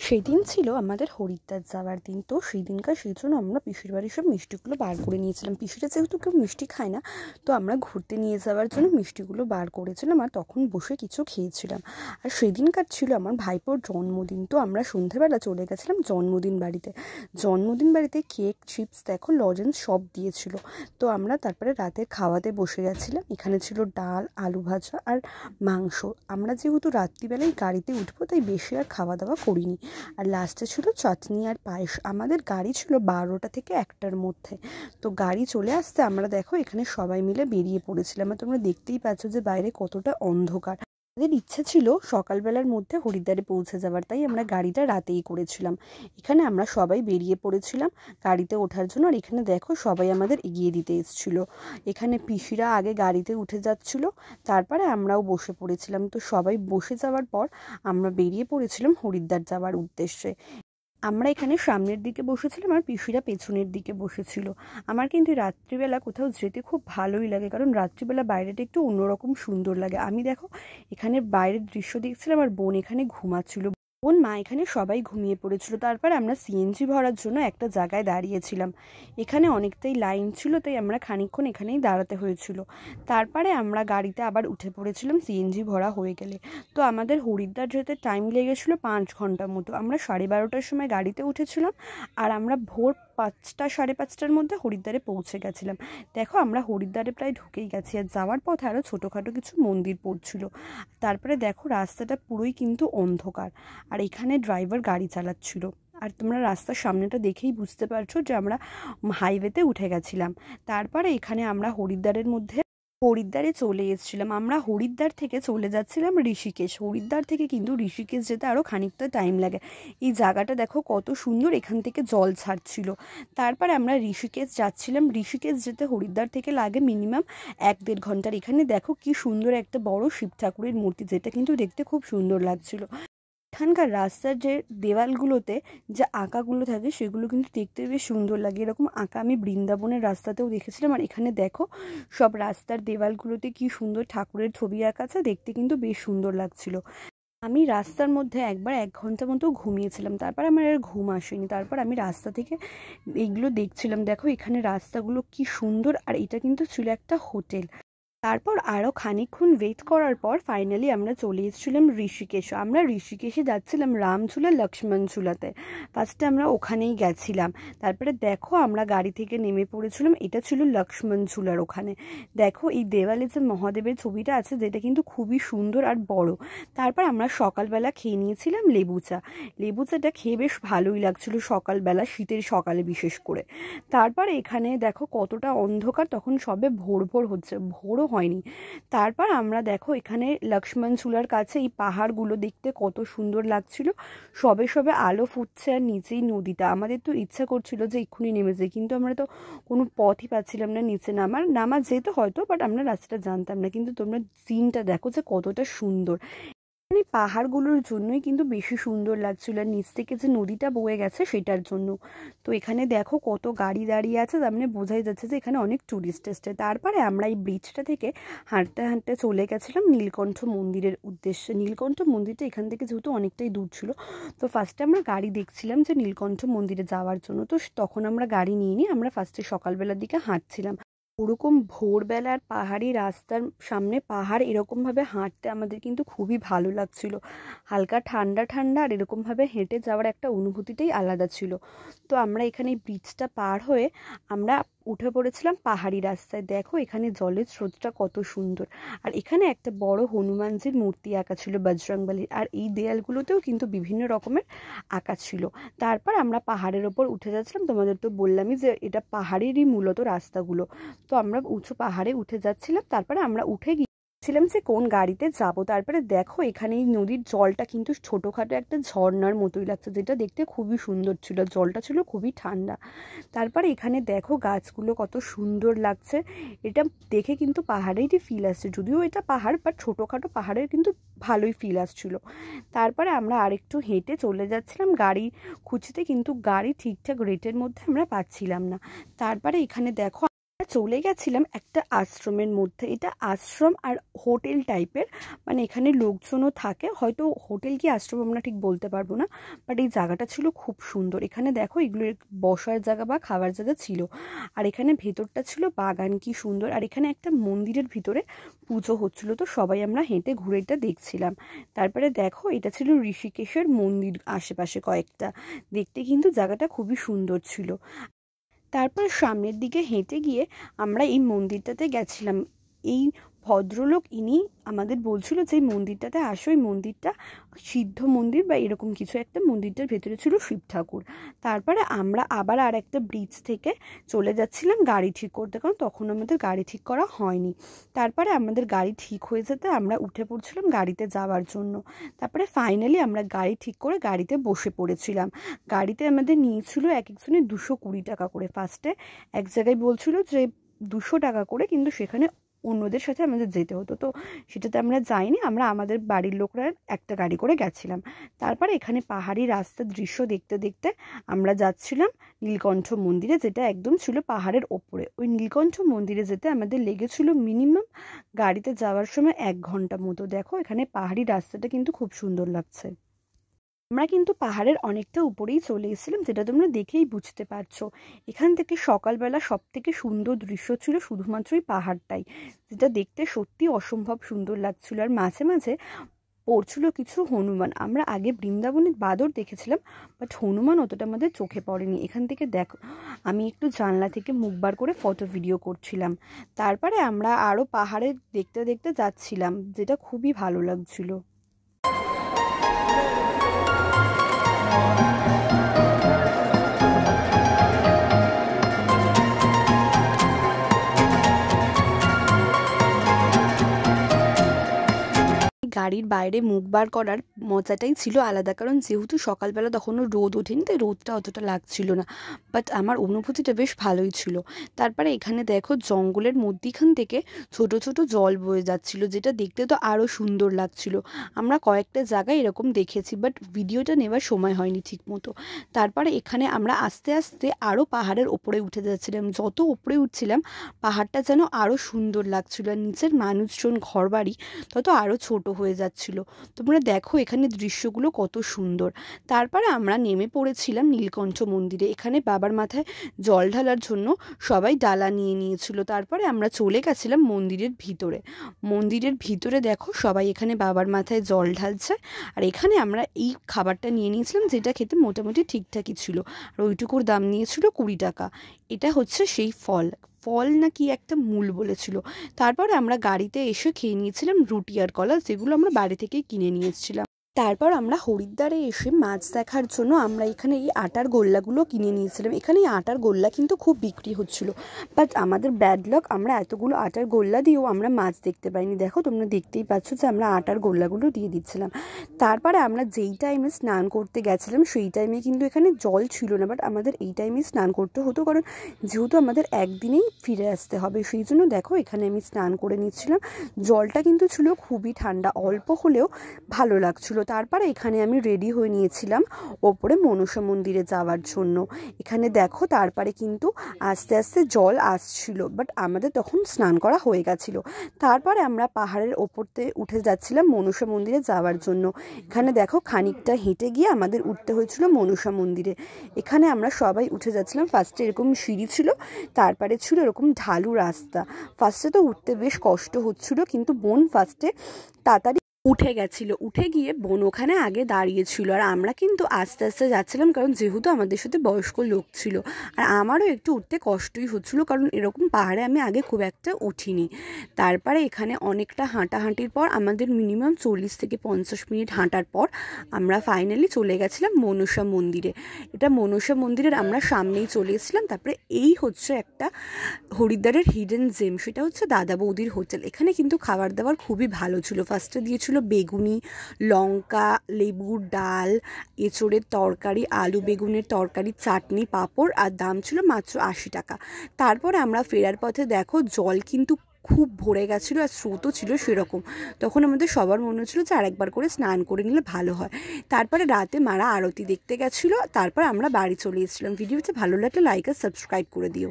সেদিন ছিল আমাদের হরিদ্বার যাওয়ার দিন। তো সেই দিনকার সেই জন্য আমরা পিসির বাড়ির সব মিষ্টিগুলো বার করে নিয়েছিলাম। পিসিরা যেহেতু কেউ মিষ্টি খায় না, তো আমরা ঘুরতে নিয়ে যাওয়ার জন্য মিষ্টিগুলো বার করেছিলাম আর তখন বসে কিছু খেয়েছিলাম। আর সেদিনকার ছিল আমার ভাইপোর জন্মদিন। তো আমরা সন্ধেবেলা চলে গেছিলাম জন্মদিন বাড়িতে কেক, চিপস, দেখো লজেন্স সব দিয়েছিল। তো আমরা তারপরে রাতে খাওয়াতে বসে গেছিলাম। এখানে ছিল ডাল, আলু ভাজা আর মাংস। আমরা যেহেতু রাত্রিবেলায় গাড়িতে উঠবো তাই বেশি আর খাওয়া দাওয়া করিনি। আর লাস্টে ছিল চাটনি আর পায়েস। আমাদের গাড়ি ছিল 12টা থেকে 1টার মধ্যে। তো গাড়ি চলে আসতে আমরা দেখো এখানে সবাই মিলে বেরিয়ে পড়েছিলাম। আর তোমরা দেখতেই পাচ্ছ যে বাইরে কতটা অন্ধকার। আমাদের ইচ্ছা ছিল সকালবেলার মধ্যে হরিদ্বারে পৌঁছে যাওয়ার, তাই আমরা গাড়িটা রাতেই করেছিলাম। এখানে আমরা সবাই বেরিয়ে পড়েছিলাম গাড়িতে ওঠার জন্য। আর এখানে দেখো সবাই আমাদের এগিয়ে দিতে এসেছিলো। এখানে পিসিরা আগে গাড়িতে উঠে যাচ্ছিলো, তারপরে আমরাও বসে পড়েছিলাম। তো সবাই বসে যাওয়ার পর আমরা বেরিয়ে পড়েছিলাম হরিদ্বার যাওয়ার উদ্দেশ্যে। আমরা এখানে সামনের দিকে বসেছিলাম আর পিসিরা পেছনের দিকে বসেছিল। আমার কিন্তু রাত্রিবেলা কোথাও যেতে খুব ভালোই লাগে, কারণ রাত্রিবেলা বাইরেটা একটু অন্যরকম সুন্দর লাগে। আমি দেখো এখানে বাইরের দৃশ্য দেখছিলাম আর বোন এখানে ঘুমাচ্ছিল। বোন, মা এখানে সবাই ঘুমিয়ে পড়েছিল। তারপর আমরা সিএনজি ভরার জন্য একটা জায়গায় দাঁড়িয়েছিলাম। এখানে অনেকটাই লাইন ছিল, তাই আমরা খানিকক্ষণ এখানেই দাঁড়াতে হয়েছিল। তারপরে আমরা গাড়িতে আবার উঠে পড়েছিলাম সিএনজি ভরা হয়ে গেলে। তো আমাদের হরিদ্বার যেতে টাইম লেগেছিলো 5 ঘন্টার মতো। আমরা 12:30টার সময় গাড়িতে উঠেছিলাম আর আমরা ভোর 5টা, 5:30টার মধ্যে হরিদ্বারে পৌঁছে গেছিলাম। দেখো আমরা হরিদ্বারে প্রায় ঢুকেই গেছি। আর যাওয়ার পথে আরও ছোটোখাটো কিছু মন্দির পড়ছিল। তারপরে দেখো রাস্তাটা পুরোই কিন্তু অন্ধকার আর এখানে ড্রাইভার গাড়ি চালাচ্ছিল। আর তোমরা রাস্তার সামনেটা দেখেই বুঝতে পারছো যে আমরা হাইওয়েতে উঠে গেছিলাম। তারপরে এখানে আমরা হরিদ্বারে চলে এসেছিলাম। আমরা হরিদ্বার থেকে চলে যাচ্ছিলাম ঋষিকেশ। হরিদ্বার থেকে কিন্তু ঋষিকেশ যেতে আরও খানিকটা টাইম লাগে। এই জায়গাটা দেখো কত সুন্দর, এখান থেকে জল ছাড়ছিল। তারপরে আমরা ঋষিকেশ যাচ্ছিলাম। ঋষিকেশ যেতে হরিদ্বার থেকে লাগে মিনিমাম 1-1.5 ঘন্টার। এখানে দেখো কি সুন্দর একটা বড় শিব ঠাকুরের মূর্তি, যেটা কিন্তু দেখতে খুব সুন্দর লাগছিল। এখানকার রাস্তার যে দেওয়ালগুলোতে যে আঁকাগুলো থাকে সেগুলো কিন্তু দেখতে বেশ সুন্দর লাগে। এরকম আঁকা আমি বৃন্দাবনের রাস্তাতেও দেখেছিলাম। আর এখানে দেখো সব রাস্তার দেওয়ালগুলোতে কি সুন্দর ঠাকুরের ছবি আঁকা আছে, দেখতে কিন্তু বেশ সুন্দর লাগছিল। আমি রাস্তার মধ্যে একবার 1 ঘন্টা মতো ঘুমিয়েছিলাম, তারপর আমার আর ঘুম আসেনি। তারপর আমি রাস্তা থেকে এইগুলো দেখছিলাম। দেখো এখানে রাস্তাগুলো কি সুন্দর। আর এটা কিন্তু ছিল একটা হোটেল। তারপর আরও খানিকক্ষণ ওয়েট করার পর ফাইনালি আমরা চলে এসেছিলাম ঋষিকেশ। আমরা ঋষিকেশে যাচ্ছিলাম রামঝুলা, লক্ষ্মণঝুলাতে। ফার্স্টে আমরা ওখানেই গেছিলাম। তারপরে দেখো আমরা গাড়ি থেকে নেমে পড়েছিলাম। এটা ছিল লক্ষ্মণঝুলার ওখানে। দেখো এই দেওয়ালে যে মহাদেবের ছবিটা আছে, যেটা কিন্তু খুবই সুন্দর আর বড়। তারপর আমরা সকালবেলা খেয়ে নিয়েছিলাম লেবু চা। লেবু চাটা খেয়ে বেশ ভালোই লাগছিল সকালবেলা, শীতের সকালে বিশেষ করে। তারপর এখানে দেখো কতটা অন্ধকার, তখন সবে ভোর ভোর হচ্ছে, ভোরও হয়নি। তারপর আমরা দেখো এখানে লক্ষ্মণঝুলার কাছে এই পাহাড়গুলো দেখতে কত সুন্দর লাগছিল। সবে সবে আলো ফুটছে আর নিচেই নদীটা। আমাদের তো ইচ্ছা করছিল যে এক্ষুনি নেমে যাই, কিন্তু আমরা তো কোনো পথই পাচ্ছিলাম না নিচে নামা যেত হয়তো, বাট আমরা রাস্তাটা জানতাম না। কিন্তু তোমরা সিনটা দেখো যে কতটা সুন্দর। এই পাহাড়গুলোর জন্যই কিন্তু বেশি সুন্দর লাগছিল, আর নিচ থেকে যে নদীটা বয়ে গেছে সেটার জন্য। তো এখানে দেখো কত গাড়ি দাঁড়িয়ে আছে, তার মানে বোঝাই যাচ্ছে যে এখানে অনেক টুরিস্ট এসছে। তারপরে আমরা এই ব্রিজটা থেকে হাঁটতে হাঁটতে চলে গেছিলাম নীলকণ্ঠ মন্দিরের উদ্দেশ্যে। নীলকণ্ঠ মন্দিরটা এখান থেকে যেহেতু অনেকটাই দূর ছিল, তো ফার্স্টে আমরা গাড়ি দেখছিলাম যে নীলকণ্ঠ মন্দিরে যাওয়ার জন্য। তো তখন আমরা গাড়ি নিয়ে আমরা ফার্স্টে সকালবেলার দিকে হাঁটছিলাম। ওরকম ভোরবেলার পাহাড়ি রাস্তার সামনে পাহাড়, এরকমভাবে হাঁটতে আমাদের কিন্তু খুবই ভালো লাগছিল। হালকা ঠান্ডা ঠান্ডা, আর এরকমভাবে হেঁটে যাওয়ার একটা অনুভূতিটাই আলাদা ছিল। তো আমরা এখানে ব্রিজটা পার হয়ে আমরা উঠে পড়েছিলাম পাহাড়ি রাস্তায়। দেখো এখানে জলের স্রোতটা কত সুন্দর। আর এখানে একটা বড় হনুমানজির মূর্তি আঁকা ছিল বজরংবলীর। আর এই দেয়ালগুলোতেও কিন্তু বিভিন্ন রকমের আঁকা ছিল। তারপর আমরা পাহাড়ের ওপর উঠে যাচ্ছিলাম। তোমাদের তো বললামই যে এটা পাহাড়েরই মূলত রাস্তাগুলো। তো আমরা উঁচু পাহাড়ে উঠে যাচ্ছিলাম। তারপরে আমরা উঠে গিয়েছিলাম যে কোন গাড়িতে যাব। তারপরে দেখো এখানে এই নদীর জলটা কিন্তু ছোটোখাটো একটা ঝর্ণার মতোই লাগছে, যেটা দেখতে খুবই সুন্দর ছিল। জলটা ছিল খুবই ঠান্ডা। তারপরে এখানে দেখো গাছগুলো কত সুন্দর লাগছে। এটা দেখে কিন্তু পাহাড়েরই ফিল আসছে, যদিও এটা পাহাড়, বাট ছোটোখাটো পাহাড়ের কিন্তু ভালোই ফিল আসছিল। তারপরে আমরা আরেকটু হেঁটে চলে যাচ্ছিলাম গাড়ি খুঁজতে, কিন্তু গাড়ি ঠিকঠাক রেটের মধ্যে আমরা পাচ্ছিলাম না। তারপরে এখানে দেখো চলে গেছিলাম একটা আশ্রমের মধ্যে। এটা আশ্রম আর হোটেল টাইপের, মানে এখানে লোকজনও থাকে, হয়তো হোটেল কি আশ্রম আমরা ঠিক বলতে পারবো না, বাট এই জায়গাটা ছিল খুব সুন্দর। এখানে দেখো এগুলো বসার জায়গা বা খাবার জায়গা ছিল, আর এখানে ভেতরটা ছিল বাগান, কি সুন্দর। আর এখানে একটা মন্দিরের ভিতরে পুজো হচ্ছিল, তো সবাই আমরা হেঁটে ঘুরে এটা দেখছিলাম। তারপরে দেখো এটা ছিল ঋষিকেশের মন্দির, আশেপাশে কয়েকটা, দেখতে কিন্তু জায়গাটা খুবই সুন্দর ছিল। তারপর সামনের দিকে হেঁটে গিয়ে আমরা এই মন্দিরটাতে গেছিলাম। এই ভদ্রলোক ইনি আমাদের বলছিল যে এই মন্দিরটাতে আসো, এই মন্দিরটা সিদ্ধ মন্দির বা এরকম কিছু একটা, মন্দিরটার ভেতরে ছিল শিব ঠাকুর। তারপরে আমরা আবার আর একটা ব্রিজ থেকে চলে যাচ্ছিলাম গাড়ি ঠিক করতে, কারণ তখন আমাদের গাড়ি ঠিক করা হয়নি। তারপরে আমাদের গাড়ি ঠিক হয়ে যেতে আমরা উঠে পড়ছিলাম গাড়িতে যাওয়ার জন্য। তারপরে ফাইনালি আমরা গাড়ি ঠিক করে গাড়িতে বসে পড়েছিলাম। গাড়িতে আমাদের নিয়েছিল এক একজনের 220 টাকা করে। ফার্স্টে এক জায়গায় বলছিল যে 200 টাকা করে, কিন্তু সেখানে অন্যদের সাথে আমাদের যেতে হতো, তো সেটাতে আমরা যাইনি। আমরা আমাদের বাড়ির লোকরা একটা গাড়ি করে গেছিলাম। তারপরে এখানে পাহাড়ি রাস্তার দৃশ্য দেখতে দেখতে আমরা যাচ্ছিলাম নীলকণ্ঠ মন্দিরে, যেটা একদম ছিল পাহাড়ের ওপরে। ওই নীলকণ্ঠ মন্দিরে যেতে আমাদের লেগেছিল মিনিমাম গাড়িতে যাওয়ার সময় 1 ঘন্টা মতো। দেখো এখানে পাহাড়ি রাস্তাটা কিন্তু খুব সুন্দর লাগছে। আমরা কিন্তু পাহাড়ের অনেকটা উপরেই চলে এসেছিলাম, যেটা তোমরা দেখেই বুঝতে পারছো। এখান থেকে সকালবেলা সব থেকে সুন্দর দৃশ্য ছিল শুধুমাত্র এই পাহাড়টাই, যেটা দেখতে সত্যি অসম্ভব সুন্দর লাগছিল। আর মাঝে মাঝে পড়ছিল কিছু হনুমান। আমরা আগে বৃন্দাবনের বাদর দেখেছিলাম, বাট হনুমান অতটা আমাদের চোখে পড়েনি। এখান থেকে দেখো আমি একটু জানলা থেকে মুখ বার করে ফটো ভিডিও করছিলাম। তারপরে আমরা আরও পাহাড়ে দেখতে দেখতে যাচ্ছিলাম, যেটা খুবই ভালো লাগছিল। গাড়ির বাইরে মুখ বার করার মজাটাই ছিল আলাদা, কারণ যেহেতু সকালবেলা তখনও রোদ ওঠেনি, তাই রোদটা অতটা লাগছিল না, বাট আমার অনুভূতিটা বেশ ভালোই ছিল। তারপরে এখানে দেখো জঙ্গলের মধ্যিখান থেকে ছোট ছোট জল বয়ে যাচ্ছিল, যেটা দেখতে তো আরও সুন্দর লাগছিল। আমরা কয়েকটা জায়গায় এরকম দেখেছি, বাট ভিডিওটা নেওয়ার সময় হয়নি ঠিক মতো। তারপরে এখানে আমরা আস্তে আস্তে আরও পাহাড়ের ওপরে উঠে যাচ্ছিলাম। যত ওপরে উঠছিলাম পাহাড়টা যেন আরও সুন্দর লাগছিল, আর নিচের মানুষজন ঘরবাড়ি তত আরও ছোট হয়ে যাচ্ছিল। তোমরা দেখো এখানে দৃশ্যগুলো কত সুন্দর। তারপরে আমরা নেমে পড়েছিলাম নীলকণ্ঠ মন্দিরে। এখানে বাবার মাথায় জল ঢালার জন্য সবাই ডালা নিয়ে নিয়েছিল। তারপরে আমরা চলে গেছিলাম মন্দিরের ভিতরে। মন্দিরের ভিতরে দেখো সবাই এখানে বাবার মাথায় জল ঢালছে, আর এখানে আমরা এই খাবারটা নিয়ে নিয়েছিলাম, যেটা খেতে মোটামুটি ঠিকঠাকই ছিল, আর ওইটুকুর দাম নিয়েছিল 20 টাকা। এটা হচ্ছে সেই ফল নাকি একটা মূল বলেছিল। তারপরে আমরা গাড়িতে এসে খেয়ে নিয়েছিলাম রুটি আর কলা, যেগুলো আমরা বাড়ি থেকেই কিনে নিয়ে এসেছিলাম। তারপর আমরা হরিদ্বারে এসে মাছ দেখার জন্য আমরা এখানে এই আটার গোল্লাগুলো কিনে নিয়েছিলাম। এখানে এই আটার গোল্লা কিন্তু খুব বিক্রি হচ্ছিল, বাট আমাদের ব্যাড লাক, আমরা এতগুলো আটার গোল্লা দিয়েও আমরা মাছ দেখতে পাইনি। দেখো তোমরা দেখতেই পাচ্ছ যে আমরা আটার গোল্লাগুলো দিয়ে দিচ্ছিলাম। তারপরে আমরা যেই টাইমে স্নান করতে গেছিলাম সেই টাইমে কিন্তু এখানে জল ছিল না, বাট আমাদের এই টাইমে স্নান করতে হতো, কারণ যেহেতু আমাদের একদিনেই ফিরে আসতে হবে, সেই জন্য দেখো এখানে আমি স্নান করে নিচ্ছিলাম। জলটা কিন্তু ছিল খুবই ঠান্ডা, অল্প হলেও ভালো লাগছিল। তারপরে এখানে আমি রেডি হয়ে নিয়েছিলাম ওপরে মনসা মন্দিরে যাওয়ার জন্য। এখানে দেখো তারপরে কিন্তু আস্তে আস্তে জল আসছিল, বাট আমাদের তখন স্নান করা হয়ে গেছিলো। তারপরে আমরা পাহাড়ের ওপরতে উঠে যাচ্ছিলাম মনসা মন্দিরে যাওয়ার জন্য। এখানে দেখো খানিকটা হেঁটে গিয়ে আমাদের উঠতে হয়েছিল মনসা মন্দিরে। এখানে আমরা সবাই উঠে যাচ্ছিলাম। ফার্স্টে এরকম সিঁড়ি ছিল, তারপরে ছিল এরকম ঢালু রাস্তা। ফার্স্টে তো উঠতে বেশ কষ্ট হচ্ছিল, কিন্তু বোন ফার্স্টে তাড়াতাড়ি উঠে গেছিল। উঠে গিয়ে বোন ওখানে আগে দাঁড়িয়েছিল, আর আমরা কিন্তু আস্তে আস্তে যাচ্ছিলাম, কারণ যেহেতু আমাদের সাথে বয়স্ক লোক ছিল। আর আমারও একটু উঠতে কষ্টই হচ্ছিলো, কারণ এরকম পাহাড়ে আমি আগে খুব একটা উঠিনি। তারপরে এখানে অনেকটা হাঁটাহাঁটির পর, আমাদের মিনিমাম 40 থেকে 50 মিনিট হাঁটার পর আমরা ফাইনালি চলে গেছিলাম মনসা মন্দিরে। এটা মনসা মন্দিরের আমরা সামনেই চলে এসেছিলাম। তারপরে এই হচ্ছে একটা হরিদ্বারের হিডেন জেম, সেটা হচ্ছে দাদা বৌদির হোটেল। এখানে কিন্তু খাবার দাবার খুবই ভালো ছিল। ফার্স্টে দিয়েছিল বেগুনি, লঙ্কা, লেবুর ডাল, এঁচোড়ের তরকারি, আলু বেগুনের তরকারি, চাটনি, পাঁপড়, আর দাম ছিল মাত্র 80 টাকা। তারপরে আমরা ফেরার পথে দেখো জল কিন্তু খুব ভরে গেছিলো, আর স্রোতও ছিল সেরকম। তখন আমাদের সবার মনে হচ্ছিলো যে আরেকবার করে স্নান করে নিলে ভালো হয়। তারপরে রাতে মারা আরতি দেখতে গেছিলো। তারপর আমরা বাড়ি চলে এসেছিলাম। ভিডিওটা ভালো লাগলে লাইক আর সাবস্ক্রাইব করে দিও।